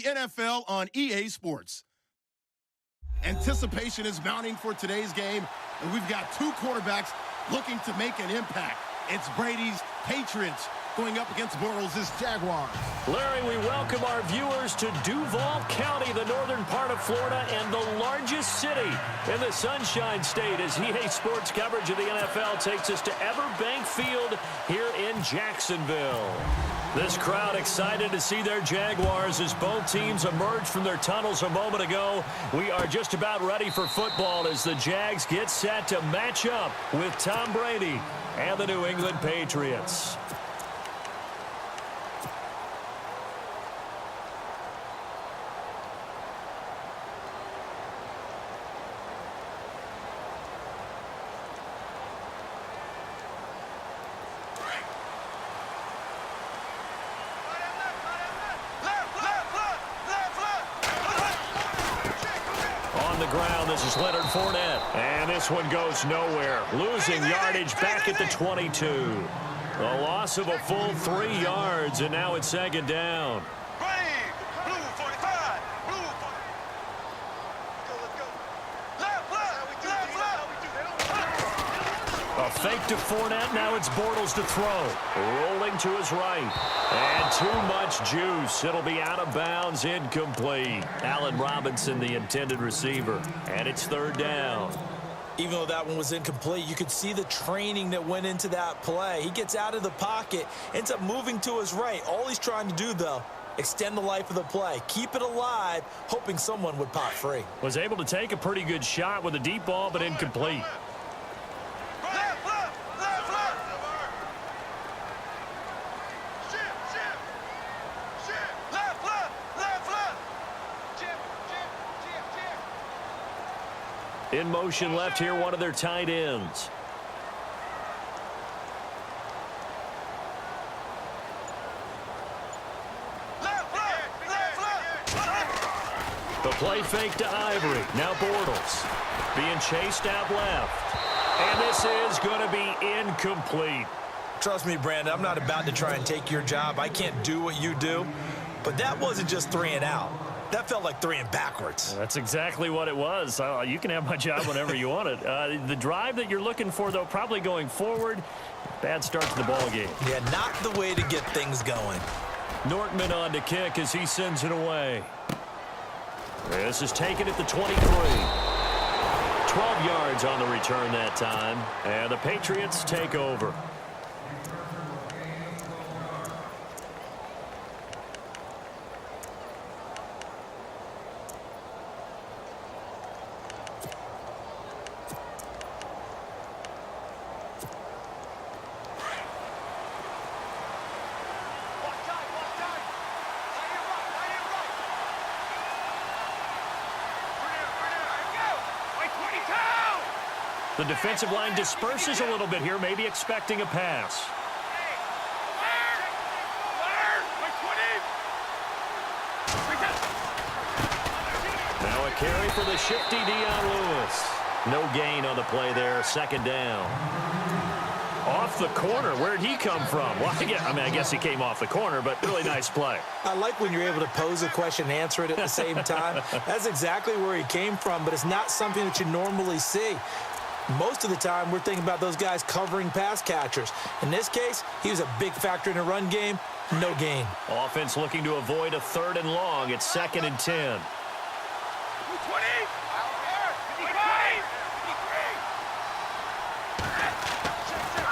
the NFL on EA Sports. Anticipation is mounting for today's game, and we've got two quarterbacks looking to make an impact. It's Brady's Patriots going up against Bortles' Jaguars. Larry, we welcome our viewers to Duval County, the northern part of Florida, and the largest city in the Sunshine State, as EA Sports coverage of the NFL takes us to Everbank Field here in Jacksonville. This crowd excited to see their Jaguars as both teams emerged from their tunnels a moment ago. We are just about ready for football as the Jags get set to match up with Tom Brady and the New England Patriots. This is Leonard Fournette, and this one goes nowhere. Losing yardage back at the 22. A loss of a full 3 yards, and now it's second down. A fake to Fournette, now it's Bortles to throw. Rolling to his right. And too much juice. It'll be out of bounds, incomplete. Allen Robinson, the intended receiver. And it's third down. Even though that one was incomplete, you could see the training that went into that play. He gets out of the pocket, ends up moving to his right. All he's trying to do, though, extend the life of the play. Keep it alive, hoping someone would pop free. Was able to take a pretty good shot with a deep ball, but incomplete. In motion left here, one of their tight ends. The play fake to Ivory. Now Bortles being chased out left. And this is going to be incomplete. Trust me, Brandon, I'm not about to try and take your job. I can't do what you do. But that wasn't just 3 and out. That felt like 3 and backwards. That's exactly what it was. You can have my job whenever you want it. The drive that you're looking for, though, probably going forward. Bad start to the ball game. Yeah, not the way to get things going. Nortman on to kick as he sends it away. This is taken at the 23. 12 yards on the return that time. And the Patriots take over. The defensive line disperses a little bit here, maybe expecting a pass. Now a carry for the shifty Dion Lewis. No gain on the play there, second down. Off the corner, where'd he come from? Well, I guess he came off the corner, but really nice play. I like when you're able to pose a question and answer it at the same time. That's exactly where he came from, but it's not something that you normally see. Most of the time, we're thinking about those guys covering pass catchers. In this case, he was a big factor in the run game. No gain. Offense looking to avoid a 3rd and long. It's 2nd and 10.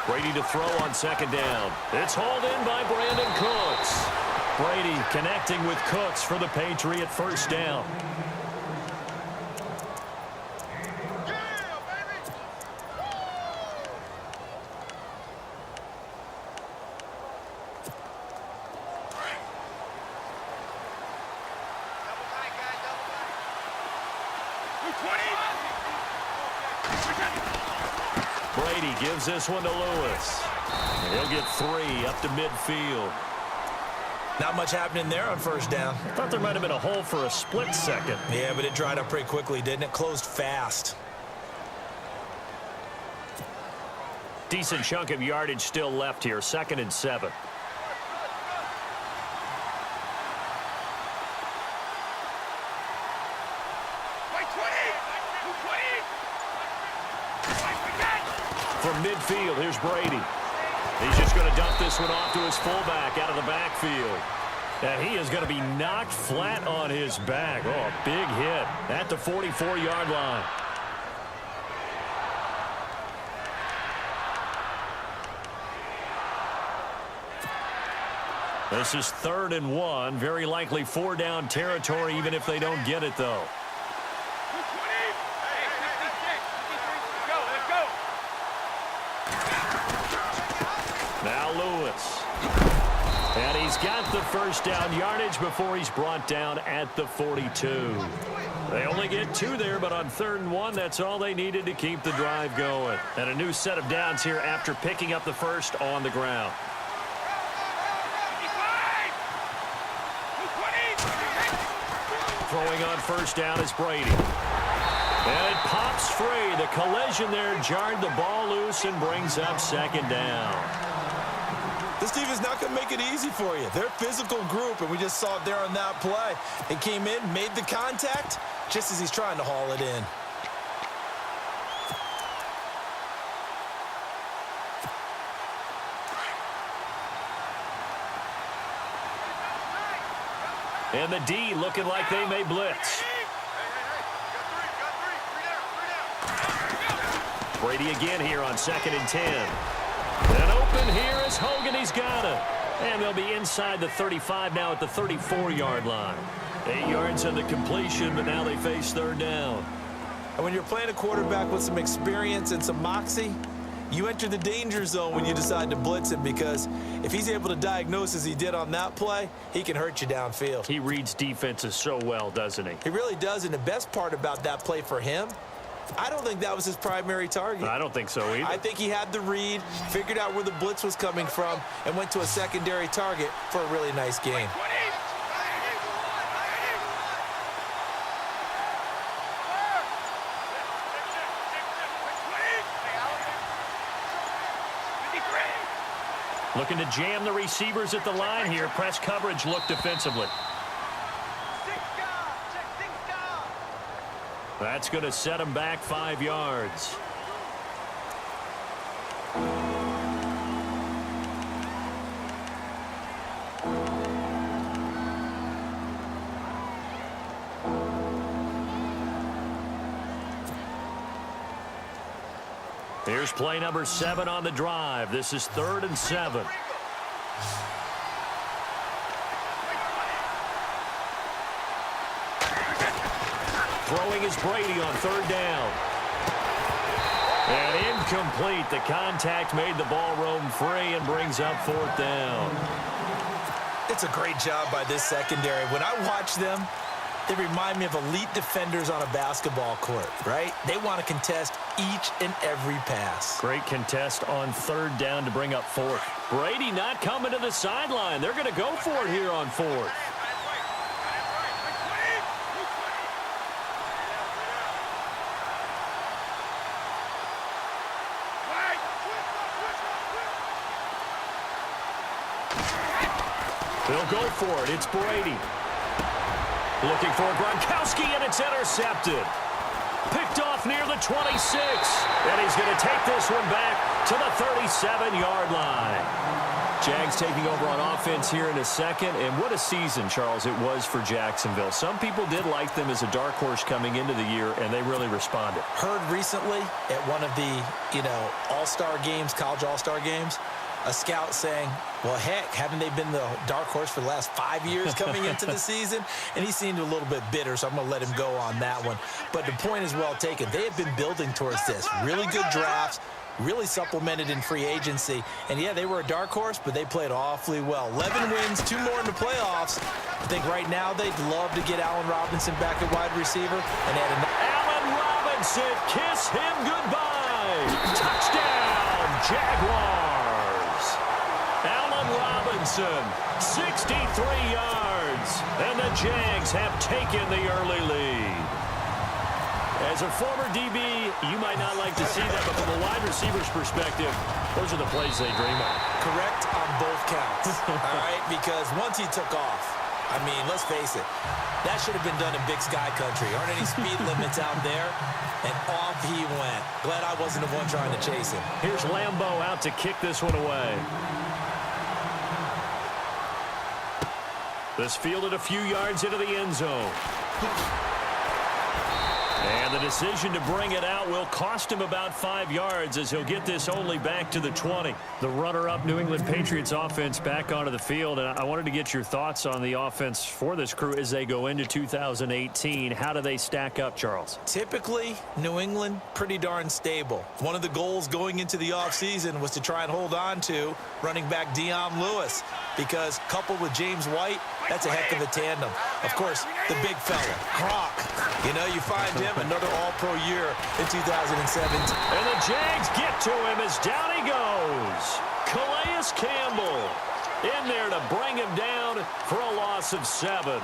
Brady to throw on 2nd down. It's hauled in by Brandon Cooks. Brady connecting with Cooks for the Patriot first down. Brady gives this one to Lewis. And he'll get 3 up to midfield. Not much happening there on first down. I thought there might have been a hole for a split second. Yeah, but it dried up pretty quickly, didn't it? Closed fast. Decent chunk of yardage still left here. 2nd and 7. From midfield, here's Brady. He's just going to dump this one off to his fullback out of the backfield. And he is going to be knocked flat on his back. Oh, a big hit at the 44-yard line. This is 3rd and 1. Very likely 4-down territory, even if they don't get it, though. Now Lewis. And he's got the first down yardage before he's brought down at the 42. They only get 2 there, but on 3rd and 1, that's all they needed to keep the drive going. And a new set of downs here after picking up the first on the ground. Throwing on first down is Brady. And it pops free. The collision there jarred the ball loose and brings up 2nd down. This defense is not going to make it easy for you. They're a physical group, and we just saw it there on that play. He came in, made the contact, just as he's trying to haul it in. And the D looking like they may blitz. Brady again here on 2nd and 10. And open here is Hogan. He's got it. And they'll be inside the 35 now at the 34-yard line. 8 yards on the completion, but now they face 3rd down. And when you're playing a quarterback with some experience and some moxie, you enter the danger zone when you decide to blitz him, because if he's able to diagnose as he did on that play, he can hurt you downfield. He reads defenses so well, doesn't he? He really does, and the best part about that play for him, I don't think that was his primary target. I don't think so either. I think he had the read, figured out where the blitz was coming from, and went to a secondary target for a really nice game. Looking to jam the receivers at the line here. Press coverage look defensively. That's going to set him back 5 yards. Here's play number 7 on the drive. This is 3rd and 7. Throwing is Brady on 3rd down. And incomplete. The contact made the ball roam free and brings up 4th down. It's a great job by this secondary. When I watch them, they remind me of elite defenders on a basketball court, right? They want to contest each and every pass. Great contest on 3rd down to bring up 4th. Brady not coming to the sideline. They're going to go for it here on 4th. They'll go for it. It's Brady. Looking for Gronkowski, and it's intercepted. Picked off near the 26. And he's going to take this one back to the 37-yard line. Jags taking over on offense here in a second. And what a season, Charles, it was for Jacksonville. Some people did like them as a dark horse coming into the year, and they really responded. Heard recently at one of the, all-star games, college all-star games, a scout saying, well, heck, haven't they been the dark horse for the last 5 years coming into the season? And he seemed a little bit bitter, so I'm going to let him go on that one. But the point is well taken. They have been building towards this. Really good drafts, really supplemented in free agency. And, yeah, they were a dark horse, but they played awfully well. 11 wins, 2 more in the playoffs. I think right now they'd love to get Allen Robinson back at wide receiver. And add Allen Robinson, kiss him goodbye. Touchdown, Jaguars. Allen Robinson, 63 yards, and the Jags have taken the early lead. As a former DB, you might not like to see that, but from a wide receiver's perspective, those are the plays they dream of. Correct on both counts, all right? Because once he took off, I mean, let's face it. That should have been done in Big Sky Country. Aren't any speed limits out there? And off he went. Glad I wasn't the one trying to chase him. Here's Lambeau out to kick this one away. This fielded a few yards into the end zone. And the decision to bring it out will cost him about 5 yards as he'll get this only back to the 20. The runner-up New England Patriots offense back onto the field. And I wanted to get your thoughts on the offense for this crew as they go into 2018. How do they stack up, Charles? Typically, New England, pretty darn stable. One of the goals going into the offseason was to try and hold on to running back Dion Lewis, because coupled with James White, that's a heck of a tandem. Of course, the big fella, Gronk. You know, you find him another all-pro year in 2017. And the Jags get to him as down he goes. Calais Campbell in there to bring him down for a loss of 7.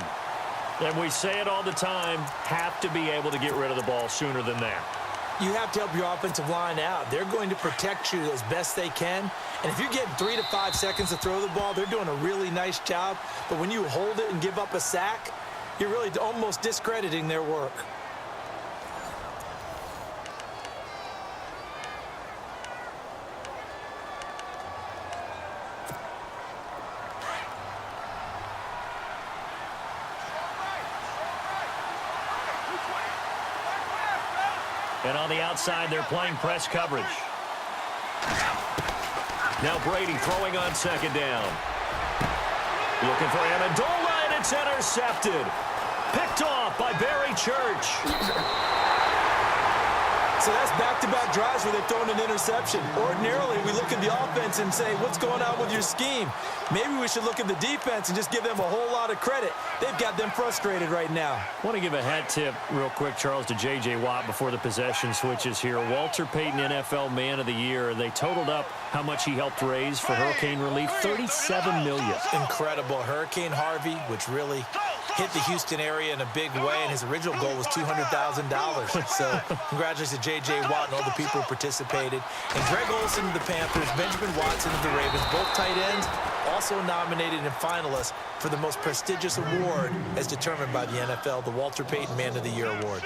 And we say it all the time, have to be able to get rid of the ball sooner than that. You have to help your offensive line out. They're going to protect you as best they can. And if you're getting 3 to 5 seconds to throw the ball, they're doing a really nice job. But when you hold it and give up a sack, you're really almost discrediting their work. And on the outside, they're playing press coverage. Now Brady throwing on second down. Looking for Amendola, and it's intercepted. Picked off by Barry Church. So that's back-to-back drives where they've thrown an interception. Ordinarily, we look at the offense and say, what's going on with your scheme? Maybe we should look at the defense and just give them a whole lot of credit. They've got them frustrated right now. I want to give a hat tip real quick, Charles, to J.J. Watt before the possession switches here. Walter Payton, NFL Man of the Year. They totaled up how much he helped raise for hurricane relief, $37 million. Incredible. Hurricane Harvey, which really hit the Houston area in a big way, and his original goal was $200,000. So congratulations to J.J. Watt and all the people who participated. And Greg Olsen of the Panthers, Benjamin Watson of the Ravens, both tight ends, also nominated and finalists for the most prestigious award as determined by the NFL, the Walter Payton Man of the Year Award.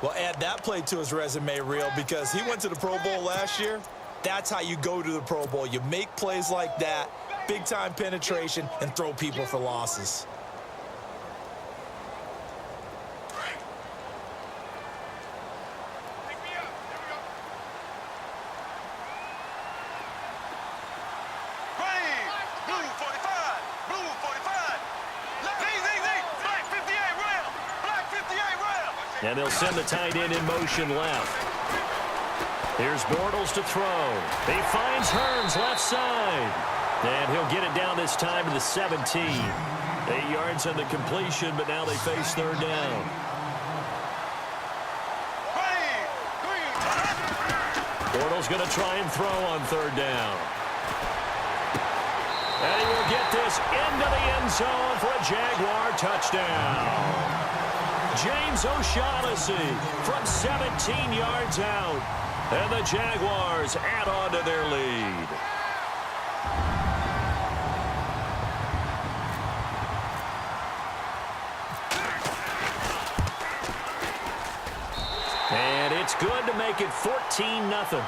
Well, add that play to his resume reel, because he went to the Pro Bowl last year. That's how you go to the Pro Bowl. You make plays like that, big-time penetration, and throw people for losses. And they'll send the tight end in motion left. Here's Bortles to throw. He finds Hearns left side. And he'll get it down this time to the 17. 8 yards on the completion, but now they face third down. Bortles going to try and throw on third down. And he will get this into the end zone for a Jaguar touchdown. James O'Shaughnessy from 17 yards out. And the Jaguars add on to their lead. And it's good to make it 14-0.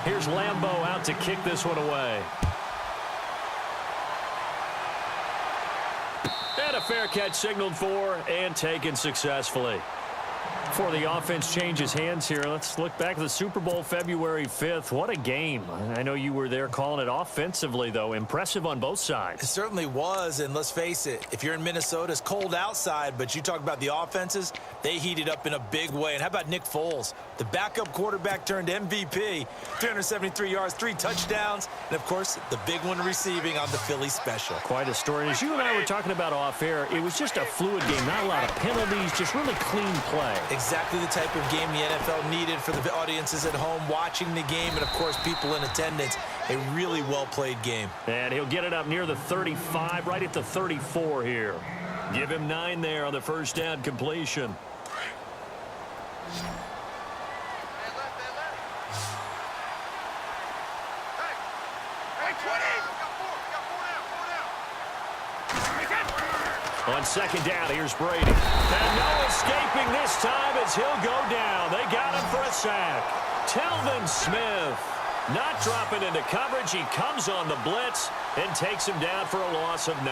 Here's Lambeau out to kick this one away. And a fair catch signaled for and taken successfully. Before the offense changes hands here, let's look back at the Super Bowl February 5th. What a game. I know you were there calling it offensively, though. Impressive on both sides. It certainly was, and let's face it, if you're in Minnesota, it's cold outside, but you talk about the offenses, they heated up in a big way. And how about Nick Foles? The backup quarterback turned MVP, 373 yards, 3 touchdowns, and, of course, the big one receiving on the Philly special. Quite a story. As you and I were talking about off air, it was just a fluid game, not a lot of penalties, just really clean play. Exactly the type of game the NFL needed for the audiences at home watching the game, and, of course, people in attendance. A really well-played game. And he'll get it up near the 35, right at the 34 here. Give him 9 there on the first down completion. On second down, here's Brady. And no escaping this time as he'll go down. They got him for a sack. Telvin Smith not dropping into coverage. He comes on the blitz and takes him down for a loss of 9.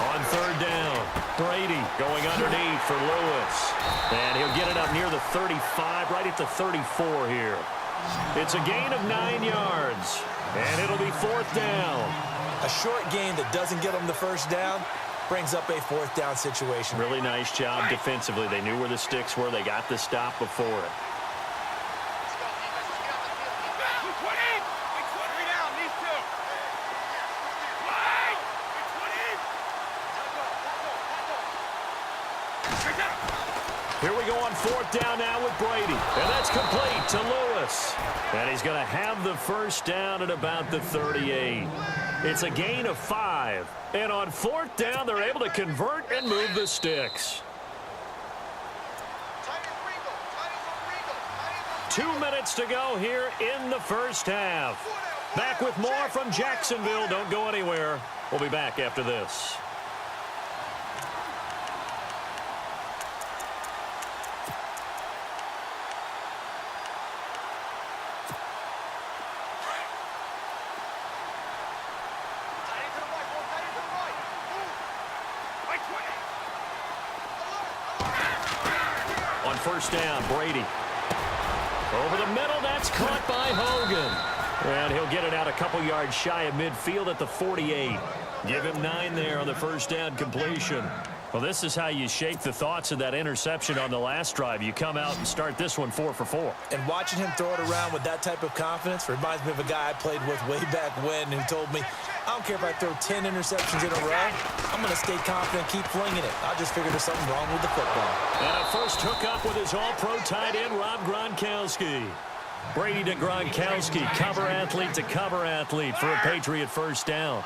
On third down, Brady going underneath for Lewis. And he'll get it up near the 35, right at the 34 here. It's a gain of 9 yards. And it'll be fourth down. A short gain that doesn't get them the first down brings up a fourth down situation. Really nice job defensively. They knew where the sticks were. They got the stop before it. Here we go on fourth down now with Brady. And that's complete to Lewis. And he's going to have the first down at about the 38. It's a gain of 5. And on fourth down, they're able to convert and move the sticks. 2 minutes to go here in the first half. Back with more from Jacksonville. Don't go anywhere. We'll be back after this. On first down, Brady. Over the middle, that's caught by Hogan. And he'll get it out a couple yards shy of midfield at the 48. Give him 9 there on the first down completion. Well, this is how you shake the thoughts of that interception on the last drive. You come out and start this one 4 for 4. And watching him throw it around with that type of confidence reminds me of a guy I played with way back when who told me, I don't care if I throw 10 interceptions in a row. I'm going to stay confident, keep flinging it. I just figured there's something wrong with the football. And a first hookup with his all-pro tight end, Rob Gronkowski. Brady to Gronkowski, cover athlete to cover athlete for a Patriot first down.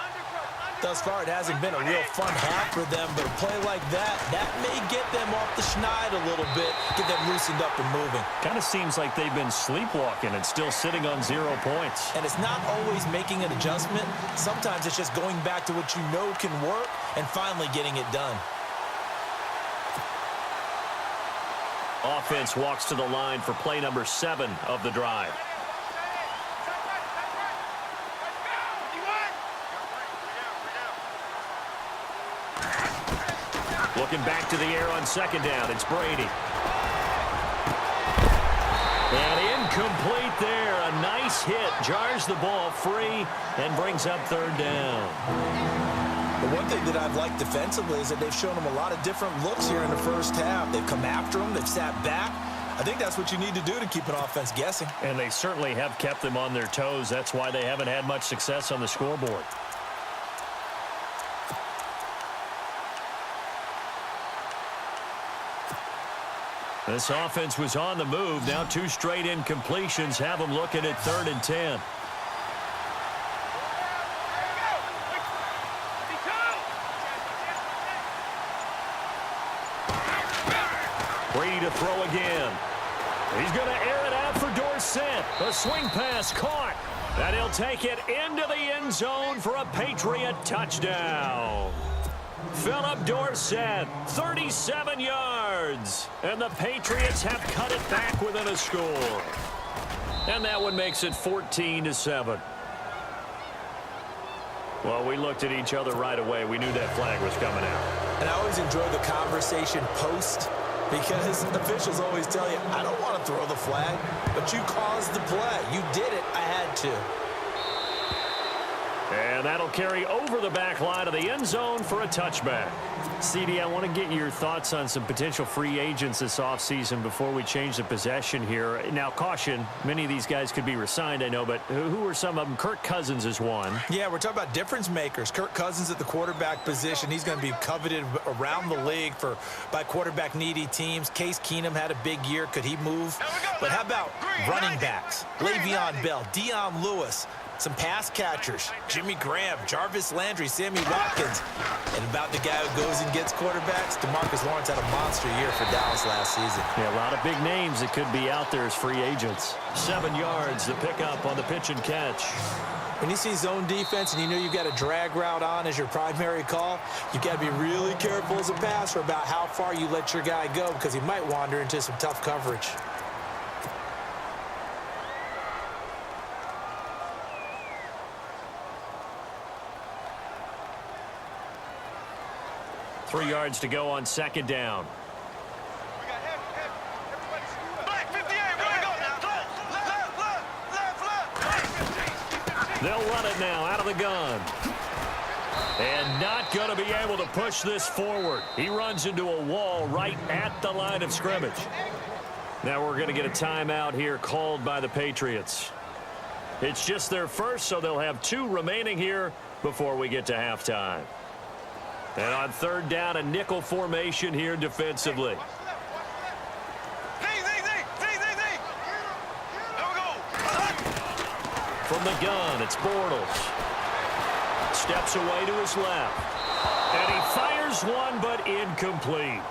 Thus far, it hasn't been a real fun half for them, but a play like that may get them off the schneid a little bit, get them loosened up and moving. Kind of seems like they've been sleepwalking and still sitting on 0 points. And it's not always making an adjustment. Sometimes it's just going back to what you know can work and finally getting it done. Offense walks to the line for play number 7 of the drive. Looking back to the air on second down, it's Brady. And incomplete there. A nice hit. Jars the ball free and brings up third down. The one thing that I've liked defensively is that they've shown them a lot of different looks here in the first half. They've come after them. They've sat back. I think that's what you need to do to keep an offense guessing. And they certainly have kept them on their toes. That's why they haven't had much success on the scoreboard. This offense was on the move. Now 2 straight incompletions have them looking at 3rd and 10. Brady to throw again. He's going to air it out for Dorsett. A swing pass caught. And he'll take it into the end zone for a Patriot touchdown. Philip Dorsett, 37 yards. And the Patriots have cut it back within a score. And that one makes it 14-7. Well, we looked at each other right away. We knew that flag was coming out. And I always enjoy the conversation post because officials always tell you, I don't want to throw the flag, but you caused the play. You did it. I had to. And that'll carry over the back line of the end zone for a touchback. CD, I want to get your thoughts on some potential free agents this offseason before we change the possession here. Now, caution, many of these guys could be re-signed, I know, but who are some of them? Kirk Cousins is one. Yeah, we're talking about difference makers. Kirk Cousins at the quarterback position. He's going to be coveted around the league by quarterback-needy teams. Case Keenum had a big year. Could he move? But how about running backs? Le'Veon Bell, Dion Lewis, some pass catchers, Jimmy Graham, Jarvis Landry, Sammy Watkins, and about the guy who goes and gets quarterbacks, DeMarcus Lawrence had a monster year for Dallas last season. Yeah, a lot of big names that could be out there as free agents. 7 yards, the pickup on the pitch and catch. When you see zone defense and you know you've got a drag route on as your primary call, you've got to be really careful as a passer about how far you let your guy go because he might wander into some tough coverage. Three yards to go on second down. They'll run it now out of the gun. And not going to be able to push this forward. He runs into a wall right at the line of scrimmage. Now we're going to get a timeout here called by the Patriots. It's just their first, so they'll have 2 remaining here before we get to halftime. And on third down, a nickel formation here defensively. From the gun, it's Bortles. Steps away to his left. And he fires one, but incomplete.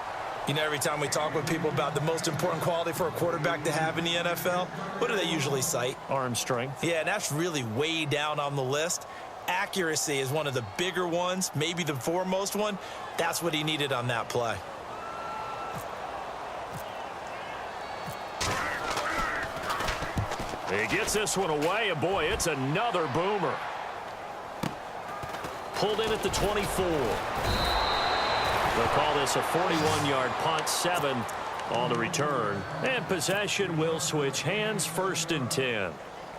You know, every time we talk with people about the most important quality for a quarterback to have in the NFL, what do they usually cite? Arm strength. Yeah, and that's really way down on the list. Accuracy is one of the bigger ones, maybe the foremost one. That's what he needed on that play. He gets this one away, and boy, it's another boomer. Pulled in at the 24. They'll call this a 41-yard punt, 7 on the return. And possession will switch hands, 1st and 10.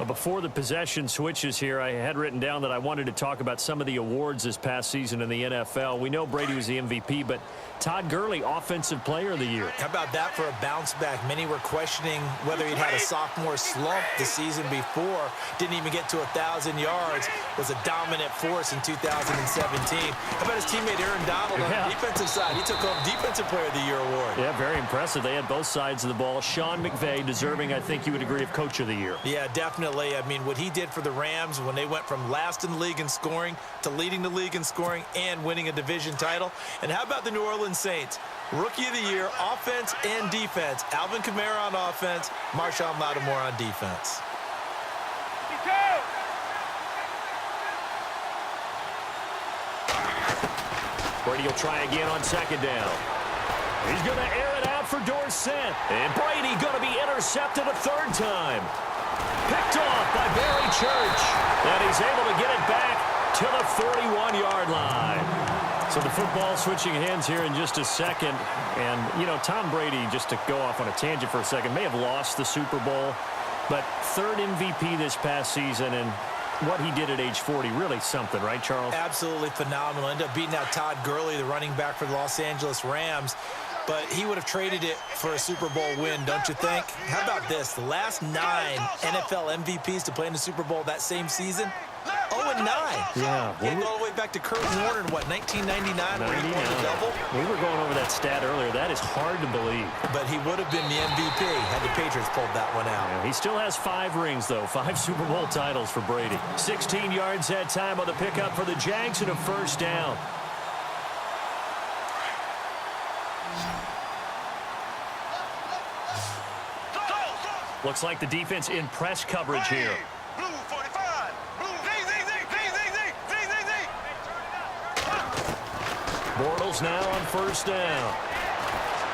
Before the possession switches here, I had written down that I wanted to talk about some of the awards this past season in the NFL. We know Brady was the MVP, but Todd Gurley, Offensive Player of the Year. How about that for a bounce back? Many were questioning whether he'd had a sophomore slump the season before. Didn't even get to 1,000 yards. Was a dominant force in 2017. How about his teammate Aaron Donald on the defensive side? He took home Defensive Player of the Year award. Yeah, very impressive. They had both sides of the ball. Sean McVay deserving, I think you would agree, of Coach of the Year. Yeah, definitely. I mean, what he did for the Rams when they went from last in the league in scoring to leading the league in scoring and winning a division title. And how about the New Orleans Saints? Rookie of the Year, offense and defense. Alvin Kamara on offense, Marshawn Lattimore on defense. Brady will try again on second down. He's going to air it out for Dorsett. And Brady going to be intercepted a 3rd time. Picked off by Barry Church. And he's able to get it back to the 41-yard line. So the football switching hands here in just a second. And, you know, Tom Brady, just to go off on a tangent for a second, may have lost the Super Bowl. But 3rd MVP this past season, and what he did at age 40, really something, right, Charles? Absolutely phenomenal. Ended up beating out Todd Gurley, the running back for the Los Angeles Rams. But he would have traded it for a Super Bowl win, don't you think? How about this? The last 9 NFL MVPs to play in the Super Bowl that same season, 0-9. Yeah. Can't go all the way back to Kurt Warner in, what, 1999 where he won the double? We were going over that stat earlier. That is hard to believe. But he would have been the MVP had the Patriots pulled that one out. Yeah, he still has 5 rings, though. 5 Super Bowl titles for Brady. 16 yards that time on the pickup for the Jags and a 1st down. Looks like the defense in press coverage here. Bortles now on 1st down.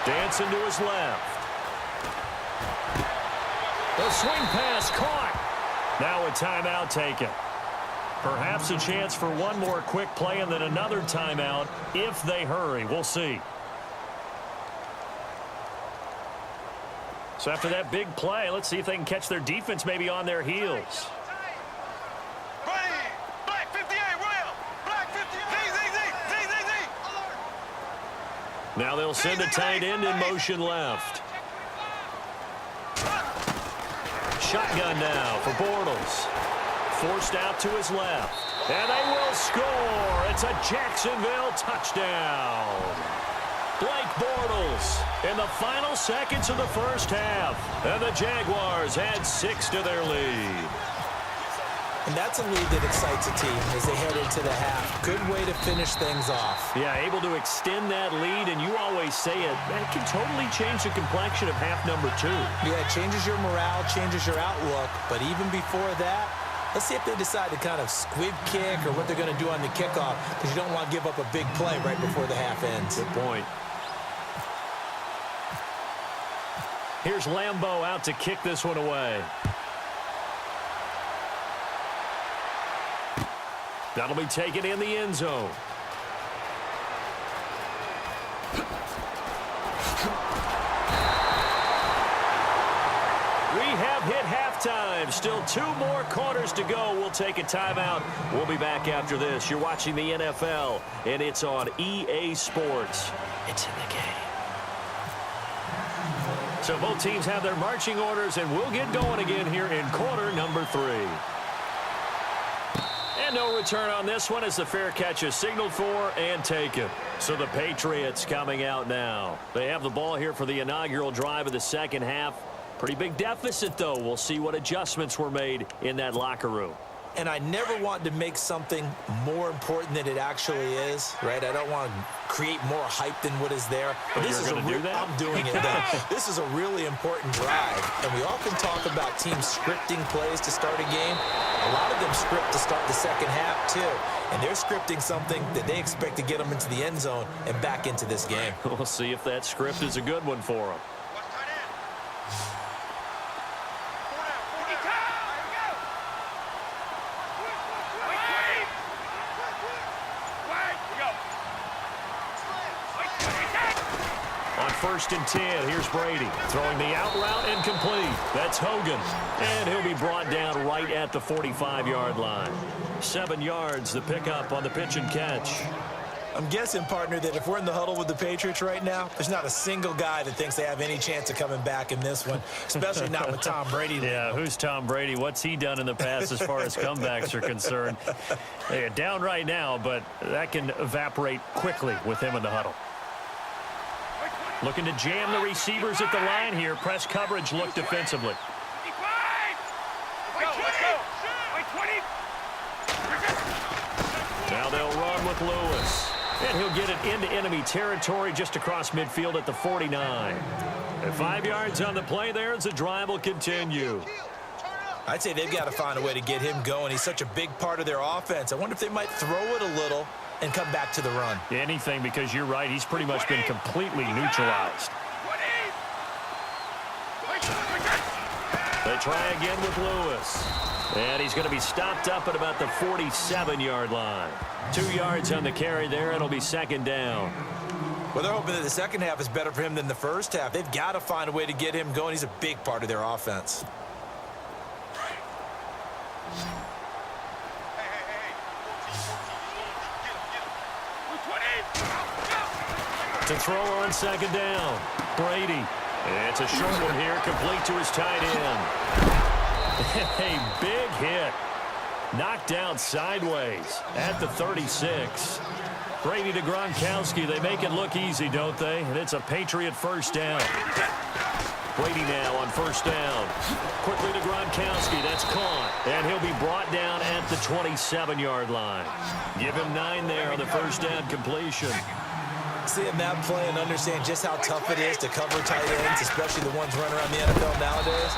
Dancing to his left. The swing pass caught. Now a timeout taken. Perhaps a chance for one more quick play and then another timeout if they hurry. We'll see. So after that big play, let's see if they can catch their defense maybe on their heels. Now they'll send a tight end in motion left. Shotgun now for Bortles. Forced out to his left. And they will score. It's a Jacksonville touchdown. Blake Bortles in the final seconds of the 1st half. And the Jaguars add 6 to their lead. And that's a lead that excites a team as they head into the half. Good way to finish things off. Yeah, able to extend that lead, and you always say it, that can totally change the complexion of half number 2. Yeah, it changes your morale, changes your outlook. But even before that, let's see if they decide to kind of squib kick or what they're going to do on the kickoff, because you don't want to give up a big play right before the half ends. Good point. Here's Lambeau out to kick this one away. That'll be taken in the end zone. We have hit halftime. Still 2 more quarters to go. We'll take a timeout. We'll be back after this. You're watching the NFL, and it's on EA Sports. It's in the game. So both teams have their marching orders, and we'll get going again here in quarter number 3. And no return on this one as the fair catch is signaled for and taken. So the Patriots coming out now. They have the ball here for the inaugural drive of the second half. Pretty big deficit, though. We'll see what adjustments were made in that locker room. And I never want to make something more important than it actually is, right? I don't want to create more hype than what is there. But this is going to do that? I'm doing it, though. This is a really important drive. And we often talk about teams scripting plays to start a game. A lot of them script to start the second half, too. And they're scripting something that they expect to get them into the end zone and back into this game. We'll see if that script is a good one for them. First and 10. Here's Brady throwing the out route incomplete. That's Hogan. And he'll be brought down right at the 45-yard line. 7 yards, the pickup on the pitch and catch. I'm guessing, partner, that if we're in the huddle with the Patriots right now, there's not a single guy that thinks they have any chance of coming back in this one, especially not with Tom Brady. Yeah, who's Tom Brady? What's he done in the past as far as comebacks are concerned? They're down right now, but that can evaporate quickly with him in the huddle. Looking to jam the receivers at the line here. Press coverage look defensively. Now they'll run with Lewis. And he'll get it into enemy territory just across midfield at the 49. And 5 yards on the play there as the drive will continue. I'd say they've got to find a way to get him going. He's such a big part of their offense. I wonder if they might throw it a little and come back to the run. Anything, because you're right. He's pretty much been completely neutralized. They try again with Lewis. And he's going to be stopped up at about the 47-yard line. 2 yards on the carry there. It'll be second down. Well, they're hoping that the second half is better for him than the first half. They've got to find a way to get him going. He's a big part of their offense. To throw on second down. Brady. It's a short one here, complete to his tight end. A big hit. Knocked down sideways at the 36. Brady to Gronkowski. They make it look easy, don't they? And it's a Patriot first down. Brady now on first down. Quickly to Gronkowski. That's caught. And he'll be brought down at the 27-yard line. Give him 9 there on the first down completion. Seeing that play and understand just how tough it is to cover tight ends, especially the ones running around the NFL nowadays,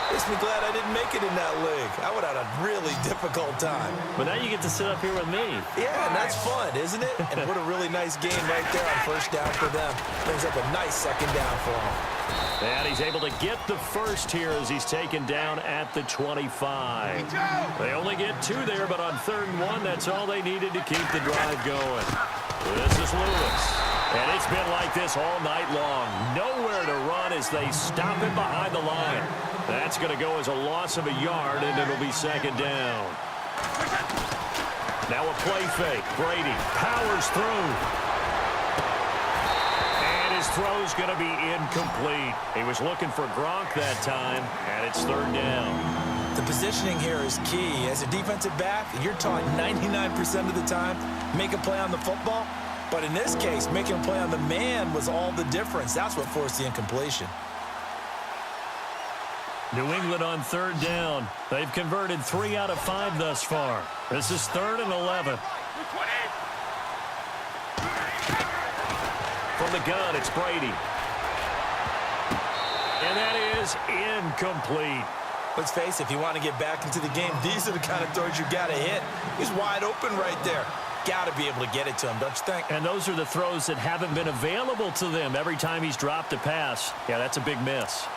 makes me glad I didn't make it in that league. I would have had a really difficult time. But now you get to sit up here with me. Yeah, and that's fun, isn't it? And what a really nice game right there on first down for them. Brings up a nice second down for them. And he's able to get the first here as he's taken down at the 25. They only get 2 there, but on 3rd and 1, that's all they needed to keep the drive going. This is Lewis. And it's been like this all night long. Nowhere to run as they stop him behind the line. That's going to go as a loss of a yard, and it'll be second down. Now a play fake. Brady powers through. And his throw's going to be incomplete. He was looking for Gronk that time, and it's 3rd down. The positioning here is key. As a defensive back, you're taught 99% of the time, make a play on the football. But in this case, making a play on the man was all the difference. That's what forced the incompletion. New England on third down. They've converted 3 out of 5 thus far. This is 3rd and 11. From the gun, it's Brady. And that is incomplete. Let's face it, if you want to get back into the game, these are the kind of throws you got to hit. He's wide open right there. Got to be able to get it to him, don't you think? And those are the throws that haven't been available to them every time he's dropped a pass. Yeah, that's a big miss.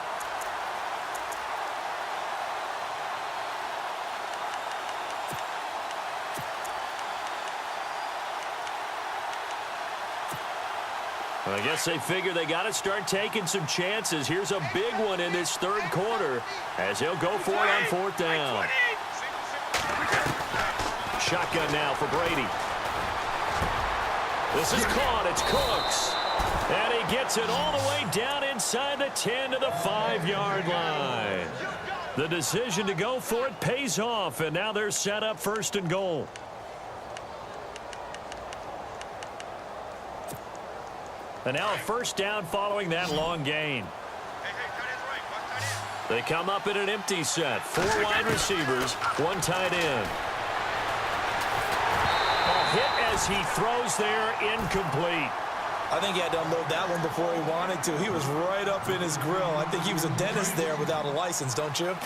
I guess they figure they got to start taking some chances. Here's a big one in this 3rd quarter as he'll go for it on 4th down. Shotgun now for Brady. This is caught. It's Cooks. And he gets it all the way down inside the 10 to the 5-yard line. The decision to go for it pays off, and now they're set up 1st and goal. And now a 1st down following that long gain. They come up in an empty set. 4 wide receivers, 1 tight end. A hit as he throws there, incomplete. I think he had to unload that one before he wanted to. He was right up in his grill. I think he was a dentist there without a license, don't you?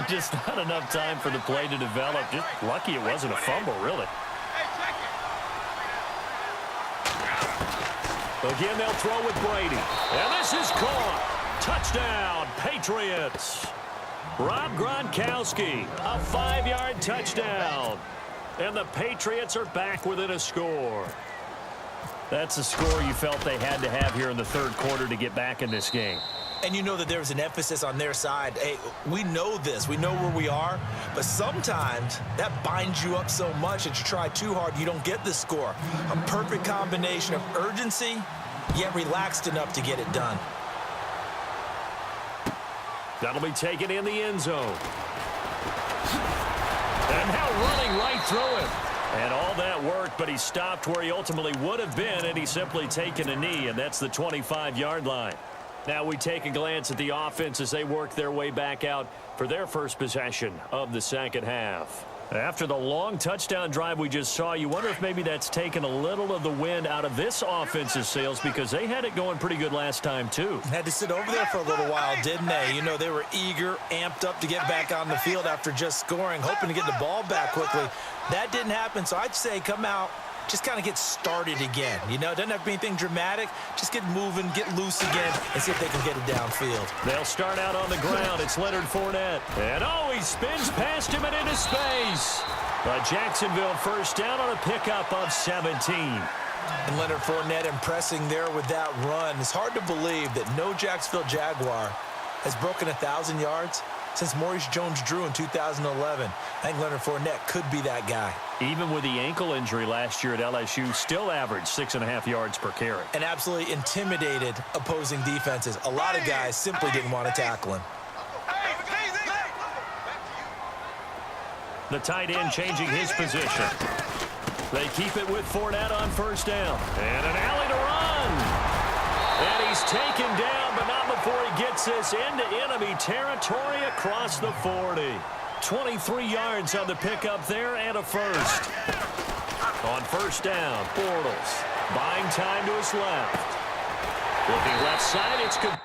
Just not enough time for the play to develop. Just lucky it wasn't a fumble, really. Again, they'll throw with Brady. And this is caught. Touchdown, Patriots. Rob Gronkowski, a 5-yard touchdown. And the Patriots are back within a score. That's a score you felt they had to have here in the 3rd quarter to get back in this game. And you know that there's an emphasis on their side. Hey, we know this. We know where we are. But sometimes that binds you up so much that you try too hard, you don't get the score. A perfect combination of urgency, yet relaxed enough to get it done. That'll be taken in the end zone. And now running right through him. And all that worked, but he stopped where he ultimately would have been, and he's simply taken a knee, and that's the 25-yard line. Now we take a glance at the offense as they work their way back out for their first possession of the 2nd half. After the long touchdown drive we just saw, you wonder if maybe that's taken a little of the wind out of this offense's sails because they had it going pretty good last time, too. Had to sit over there for a little while, didn't they? You know, they were eager, amped up to get back on the field after just scoring, hoping to get the ball back quickly. That didn't happen, so I'd say come out, just kind of get started again. You know, it doesn't have to be anything dramatic. Just get moving, get loose again, and see if they can get it downfield. They'll start out on the ground. It's Leonard Fournette. And, he spins past him and into space. A Jacksonville 1st down on a pickup of 17. And Leonard Fournette impressing there with that run. It's hard to believe that no Jacksonville Jaguar has broken 1,000 yards since Maurice Jones-Drew in 2011. I think Leonard Fournette could be that guy. Even with the ankle injury last year at LSU, still averaged 6.5 yards per carry. And absolutely intimidated opposing defenses. A lot of guys simply didn't want to tackle him. The tight end changing his position. They keep it with Fournette on 1st down. And an alley to run. And he's taken down, but not before he gets this into enemy territory across the 40. 23 yards on the pickup there and a 1st. On 1st down, Bortles buying time to his left. Looking left side, it's good.